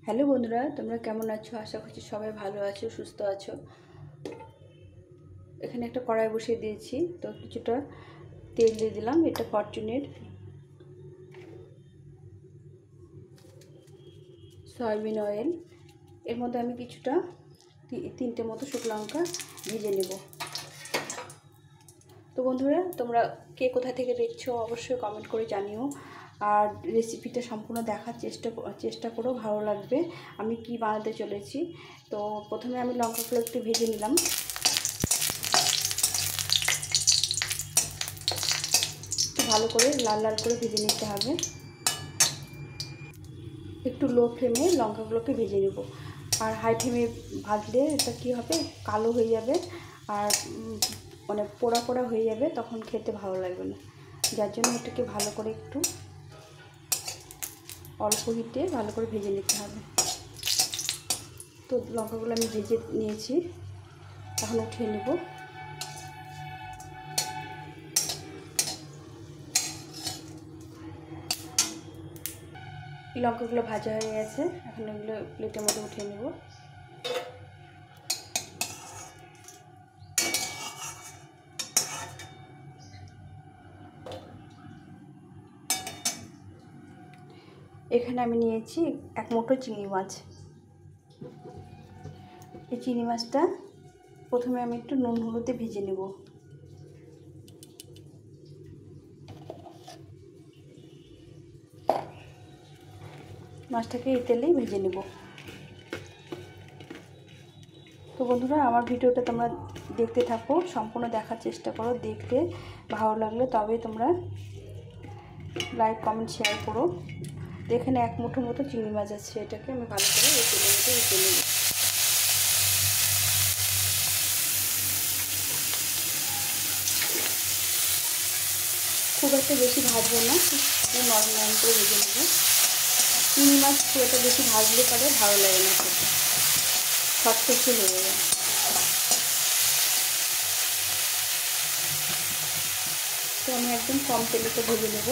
Hello বন্ধুরা, তোমরা কেমন আছো? আশা করছি সবাই ভালো আছো, সুস্থ আছো। এখানে একটা কড়াই বসিয়ে দিয়েছি, তো কিছুটা তেল দিয়ে দিলাম। এটা ফরচুনের সয়াবিন অয়েল। এর মধ্যে আমি কিছুটা তিনটে মতো শুকনো লঙ্কা ভেজে নেব। তো বন্ধুরা, তোমরা কে কোথা থেকে দেখছো অবশ্যই কমেন্ট করে জানিও, আর রেসিপিটা সম্পূর্ণ দেখার চেষ্টা করো, ভালো লাগবে আমি কি বানাতে চলেছি। তো প্রথমে আমি লঙ্কাগুলো একটু ভেজে নিলাম। ভালো করে লাল লাল করে ভেজে নিতে হবে। একটু লো ফ্লেমে লঙ্কাগুলোকে ভেজে নেব, আর হাই ফ্লেমে ভাজলে এটা কী হবে, কালো হয়ে যাবে আর মানে পোড়া পোড়া হয়ে যাবে, তখন খেতে ভালো লাগবে না। যার জন্য এটাকে ভালো করে একটু অল্প হিটে ভালো করে ভেজে নিতে হবে। তো লঙ্কাগুলো আমি ভেজে নিয়েছি, এখন উঠিয়ে নেব। লঙ্কাগুলো ভাজা হয়ে গেছে, এখন এগুলো প্লেটের মধ্যে উঠিয়ে নেব। এখানে আমি নিয়েছি এক মুঠো চিংড়ি মাছ। এই চিংড়ি মাছটা প্রথমে আমি একটু নুন হলুদে ভেজে নেব। মাছটাকে এই তেলেই ভেজে নেব। তো বন্ধুরা, আমার ভিডিওটা তোমরা দেখতে থাকো, সম্পূর্ণ দেখার চেষ্টা করো। দেখতে ভালো লাগলে তবেই তোমরা লাইক কমেন্ট শেয়ার করো। এখানে এক মুঠো মতো চিংড়ি মাছ আছে, এটাকে আমি ভালো করে এই তেলের মধ্যে ভেজে নেব। খুব একটা বেশি ভাজবো না, নরম নরম করে ভেজে নেব। চিংড়ি মাছ খুব একটা বেশি ভাজলে পরে ভালো লাগে না খেতে, শক্ত হয়ে যায়। তো আমি একদম কম তেলেতে ভেজে নেব।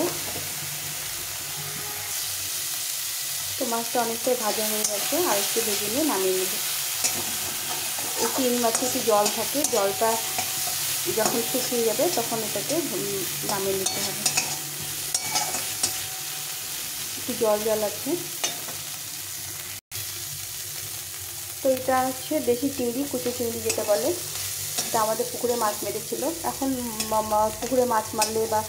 তো মাছটা অনেকটাই ভাজা হয়ে গেছে, আর একটু ভেজে নিয়ে নামিয়ে নেব। এই চিংড়ি মাছে একটু জল থাকে, জলটা যখন শুকিয়ে যাবে তখন এটাকে নামিয়ে নিতে হবে। একটু জল জল আছে। তো এটা হচ্ছে দেশি চিংড়ি, কুচো চিংড়ি যেটা বলে। এটা আমাদের পুকুরে মাছ মেরেছিল। এখন পুকুরে মাছ মারলে বা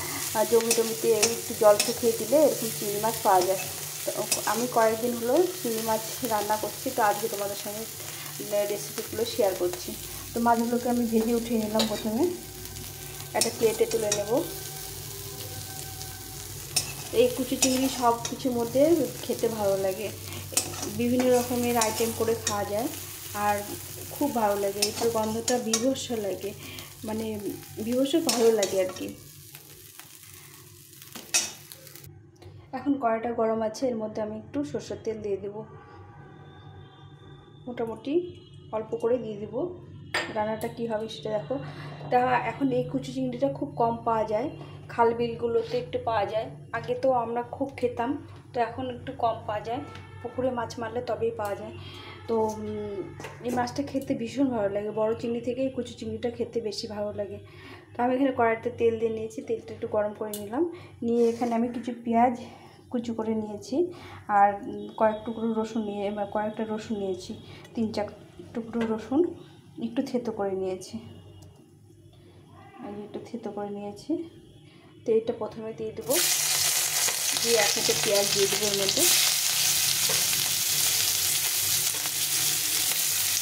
জমিতে একটু জল শুকিয়ে দিলে এরকম চিংড়ি মাছ পাওয়া যায়। তো আমি কয়েকদিন হলো চিংড়ি মাছ রান্না করছি, তো আজকে তোমাদের সঙ্গে রেসিপিগুলো শেয়ার করছি। তো মাছগুলোকে আমি ভেজে উঠিয়ে নিলাম। প্রথমে একটা প্লেটে তুলে নেব। এই কুচি চিংড়ি সব কিছুর মধ্যে খেতে ভালো লাগে, বিভিন্ন রকমের আইটেম করে খাওয়া যায়, আর খুব ভালো লাগে। এটার গন্ধটা বীভৎস লাগে, মানে বীভৎস ভালো লাগে আর কি। এখন কড়াইটা গরম আছে, এর মধ্যে আমি একটু সরষের তেল দিয়ে দেব। মোটামুটি অল্প করে দিয়ে দেব। রান্নাটা কী হবে সেটা দেখো। তা এখন এই কুচি চিংড়িটা খুব কম পাওয়া যায়, খাল বিলগুলোতে একটু পাওয়া যায়। আগে তো আমরা খুব খেতাম, তো এখন একটু কম পাওয়া যায়। পুকুরে মাছ মারলে তবেই পাওয়া যায়। তো এই মাছটা খেতে ভীষণ ভালো লাগে, বড় চিংড়ি থেকে এই কুচি চিংড়িটা খেতে বেশি ভালো লাগে। তো আমি এখানে কড়াইতে তেল দিয়ে নিয়েছি, তেলটা একটু গরম করে নিলাম। নিয়ে এখানে আমি কিছু পেঁয়াজ কুচি করে নিয়েছি, আর কয়েকটা রসুন নিয়েছি, 3-4 টুকরো রসুন একটু থেতো করে নিয়েছি। তো এটা প্রথমে দিয়ে দেবো, দিয়ে এক মুঠো পেঁয়াজ দিয়ে দেবো এর মধ্যে।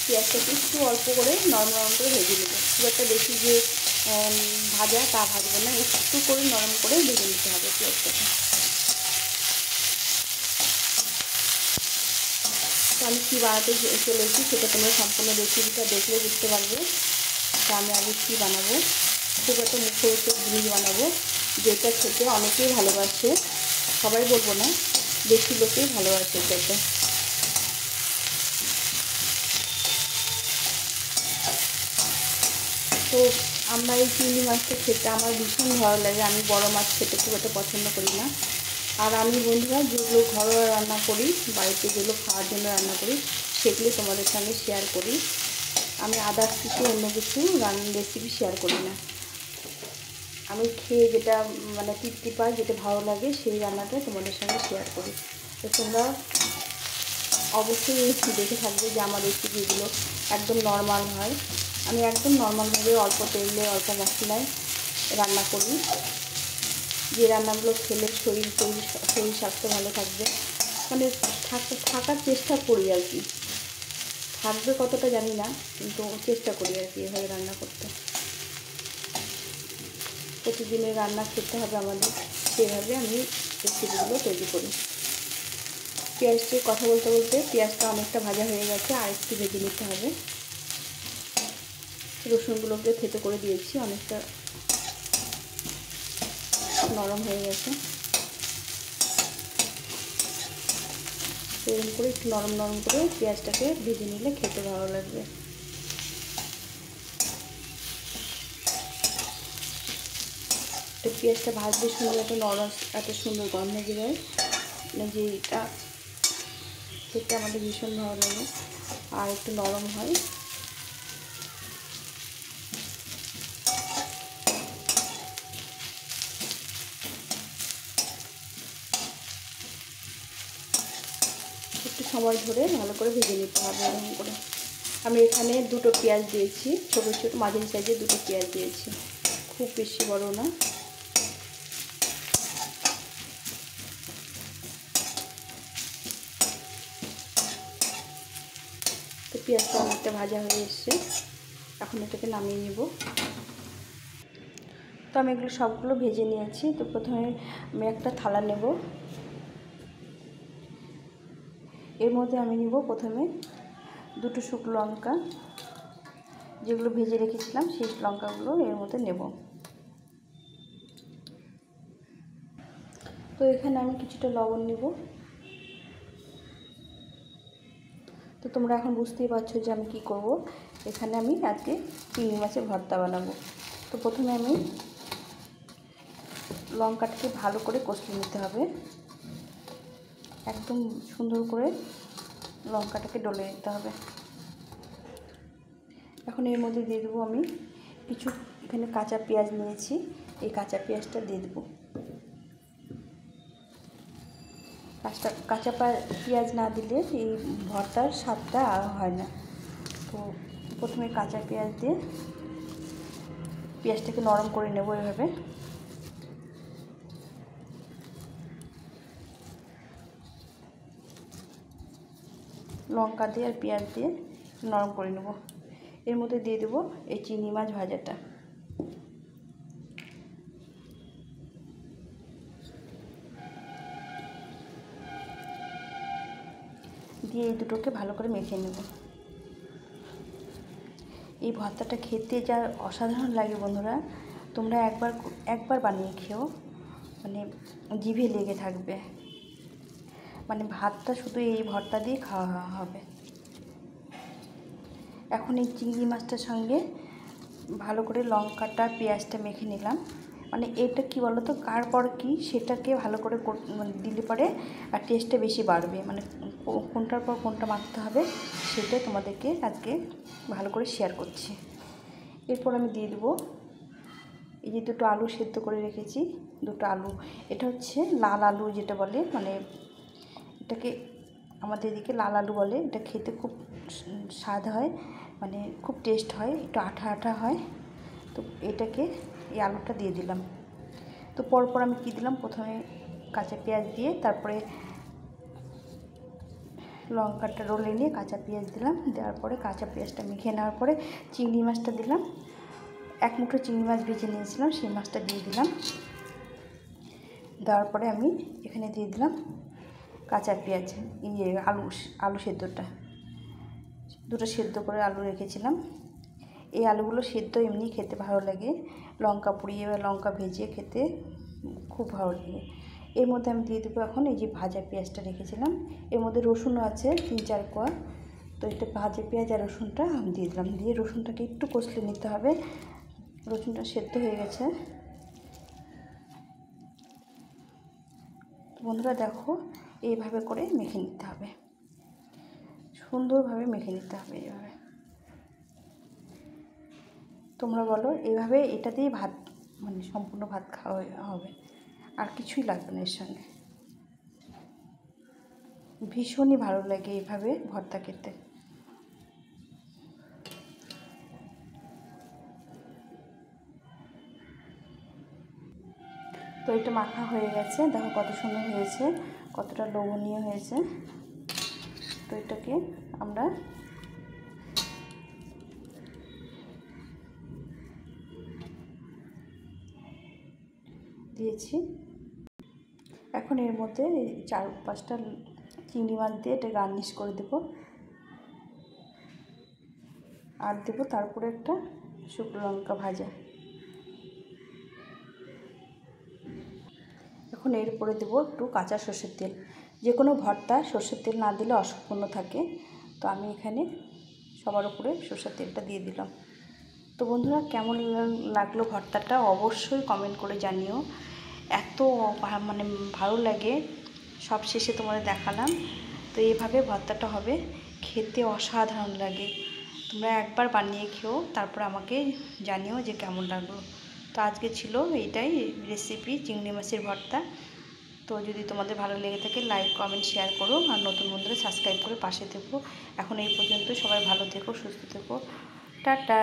পেঁয়াজটাকে একটু অল্প করে নরম নরম করে ভেজে নেবো। খুব একটা বেশি যে ভাজা তা ভাজবো না, একটু করে নরম করে ভেজে নিতে হবে পেঁয়াজটাকে। তো আমি কী বানাতে চলেছি সেটা তোমরা সম্পূর্ণ রেসিপিটা দেখলে বুঝতে পারবে। তো আমি আগে কী বানাবো, খুব একটা মুখরোচক জিনিস বানাবো, যেটা খেতে অনেকেই ভালোবাসে, সবাই বলবো না, বেশি লোকেই ভালোবাসে খেতে। তো আমরা এই চিংড়ি মাছটা খেতে আমার ভীষণ ভালো লাগে। আমি বড় মাছ খেতে খুব একটা পছন্দ করি না, আর আমি বন্ধুরা যেগুলো ঘরোয়া রান্না করি, বাড়িতে যেগুলো খাওয়ার জন্য রান্না করি, সেগুলো তোমাদের সঙ্গে শেয়ার করি। আমি আদার্স কিছু অন্য কিছু রান্নার রেসিপি শেয়ার করি না। আমি খেয়ে যেটা মানে তৃপ্তি পাই, যেটা ভালো লাগে, সেই রান্নাটা তোমাদের সঙ্গে শেয়ার করি। তো তোমরা অবশ্যই দেখে থাকবে যে আমার রেসিপিগুলো একদম নর্মাল হয়। আমি একদম নর্মালভাবে অল্প তেলে অল্প মশলায় রান্না করি। যে রান্নাগুলো খেলে শরীর স্বাস্থ্য ভালো থাকবে, মানে থাকার চেষ্টা করি আর কি। থাকবে কতটা জানি না, কিন্তু চেষ্টা করি আর কি এভাবে রান্না করতে। প্রতিদিনের রান্না খেতে হবে আমাদের, সেভাবে আমি রেসিপিগুলো তৈরি করি। পেঁয়াজটি কথা বলতে বলতে পেঁয়াজটা অনেকটা ভাজা হয়ে গেছে, আর একটু ভেজে নিতে হবে। রসুনগুলোকে থেতো করে দিয়েছি, অনেকটা নরম হয়ে গেছে। এরকম করে একটু নরম নরম করে পেঁয়াজটাকে ভেজে নিলে খেতে ভালো লাগবে। তো পেঁয়াজটা ভাজলে সুন্দর একটা নরম, এত সুন্দর গন্ধ বেরোয় যে এটা খেতে আমাদের ভীষণ ভালো লাগে, আর একটু নরম হয়। একটু সময় ধরে ভালো করে ভেজে নিতে হবে এরকম করে। আমি এখানে দুটো পেঁয়াজ দিয়েছি, ছোটো ছোটো মাঝারি সাইজের দুটো পেঁয়াজ দিয়েছি, খুব বেশি বড় না। তো পেঁয়াজটা অনেকটা ভাজা হয়ে এসছে, এখন এটাকে নামিয়ে নেব। তো আমি এগুলো সবগুলো ভেজে নিয়েছি। তো প্রথমে আমি একটা থালা নেব, এর মধ্যে আমি নিব প্রথমে দুটো শুকনো লঙ্কা, যেগুলো ভেজে রেখেছিলাম সেই লঙ্কাগুলো এর মধ্যে নেব। তো এখানে আমি কিছুটা লবণ নেব। তো তোমরা এখন বুঝতেই পারছো যে আমি কী করব। এখানে আমি আজকে চিংড়ি মাছের ভর্তা বানাবো। তো প্রথমে আমি লঙ্কাটাকে ভালো করে কষিয়ে নিতে হবে, একদম সুন্দর করে লঙ্কাটাকে ডলে নিতে হবে। এখন এর মধ্যে দিয়ে দেবো আমি কিছু, এখানে কাঁচা পেঁয়াজ নিয়েছি, এই কাঁচা পেঁয়াজটা দিয়ে দেবো। কাঁচা পেঁয়াজ না দিলে এই ভর্তার স্বাদটা হয় না। তো প্রথমে কাঁচা পেঁয়াজ দিয়ে পেঁয়াজটাকে নরম করে নেব এভাবে। লঙ্কা দিয়ে আর পেঁয়াজ দিয়ে নরম করে নেব। এর মধ্যে দিয়ে দেবো এই চিংড়ি মাছ ভাজাটা। দিয়ে এই দুটোকে ভালো করে মেখে নেব। এই ভর্তাটা খেতে যা অসাধারণ লাগে বন্ধুরা, তোমরা একবার বানিয়ে খেও, মানে জিভে লেগে থাকবে। মানে ভাতটা শুধু এই ভর্তা দিয়ে খাওয়া হবে। এখন এই চিংড়ি মাছটার সঙ্গে ভালো করে লঙ্কাটা পেঁয়াজটা মেখে নিলাম। মানে এটা কি বলো তো, কার পর কি সেটাকে ভালো করে দিলে পরে আর টেস্টটা বেশি বাড়বে। মানে কোনটার পর কোনটা মাখতে হবে সেটা তোমাদেরকে আজকে ভালো করে শেয়ার করছি। এরপর আমি দিয়ে দেবো এই যে দুটো আলু সেদ্ধ করে রেখেছি, দুটো আলু। এটা হচ্ছে লাল আলু যেটা বলে, মানে এটাকে আমাদের এদিকে লাল আলু বলে। এটা খেতে খুব স্বাদ হয়, মানে খুব টেস্ট হয়, একটু আঠা আঠা হয়। তো এটাকে এই আলুটা দিয়ে দিলাম। তো পরপর আমি কী দিলাম, প্রথমে কাঁচা পেঁয়াজ দিয়ে তারপরে লঙ্কাটা রোলে নিয়ে কাঁচা পেঁয়াজ দিলাম, দেওয়ার পরে কাঁচা পেঁয়াজটা মেখে নেওয়ার পরে চিংড়ি মাছটা দিলাম। এক মুঠো চিংড়ি মাছ ভেজে নিয়েছিলাম, সেই মাছটা দিয়ে দিলাম। দেওয়ার পরে আমি এখানে দিয়ে দিলাম কাঁচা পেঁয়াজ, আলু সেদ্ধটা, দুটো সেদ্ধ করে আলু রেখেছিলাম। এই আলুগুলো সেদ্ধ এমনি খেতে ভালো লাগে, লঙ্কা পুড়িয়ে বা লঙ্কা ভেজে খেতে খুব ভালো লাগে। এর মধ্যে আমি দিয়ে দেবো এখন এই যে ভাজা পেঁয়াজটা রেখেছিলাম, এর মধ্যে রসুনও আছে 3-4 কোয়া। তো এটা ভাজা পেঁয়াজ আর রসুনটা আমি দিয়ে দিলাম। দিয়ে রসুনটাকে একটু কষলে নিতে হবে। রসুনটা সেদ্ধ হয়ে গেছে, বন্ধুরা দেখো, এইভাবে করে মেখে নিতে হবে, সুন্দরভাবে মেখে নিতে হবে এইভাবে। তোমরা বলো এইভাবে, এটা দিয়ে ভাত মানে সম্পূর্ণ ভাত খাওয়া হবে, আর কিছুই লাগবে না এর সঙ্গে। ভীষণই ভালো লাগে এইভাবে ভর্তা খেতে। তো এটা মাখা হয়ে গেছে, দেখো কত সুন্দর হয়েছে, কতটা লোভনীয় হয়েছে। তো এটাকে আমরা দিয়েছি। এখন এর মধ্যে 4-5টা চিংড়ি মাছ দিয়ে এটা গার্নিশ করে দেবো, আর দেবো তারপরে একটা শুকনো লঙ্কা ভাজা। এখন এর উপরে দেবো একটু কাঁচা সর্ষের তেল। যে কোনো ভর্তা সর্ষের তেল না দিলে অসম্পূর্ণ থাকে, তো আমি এখানে সবার উপরে সর্ষের তেলটা দিয়ে দিলাম। তো বন্ধুরা, কেমন লাগলো ভর্তাটা অবশ্যই কমেন্ট করে জানিও। এত মানে ভালো লাগে, সব শেষে তোমাদের দেখালাম। তো এইভাবে ভর্তাটা হবে, খেতে অসাধারণ লাগে। তোমরা একবার বানিয়ে খেও, তারপর আমাকে জানিও যে কেমন লাগলো। তো আজকে ছিল এইটাই রেসিপি, চিংড়ি মাছের ভর্তা। তো যদি তোমাদের ভালো লেগে থাকে লাইক কমেন্ট শেয়ার করো, আর নতুন বন্ধুরা সাবস্ক্রাইব করে পাশে থেকো। এখন এই পর্যন্ত, সবাই ভালো থেকো, সুস্থ থেকো, টাটা।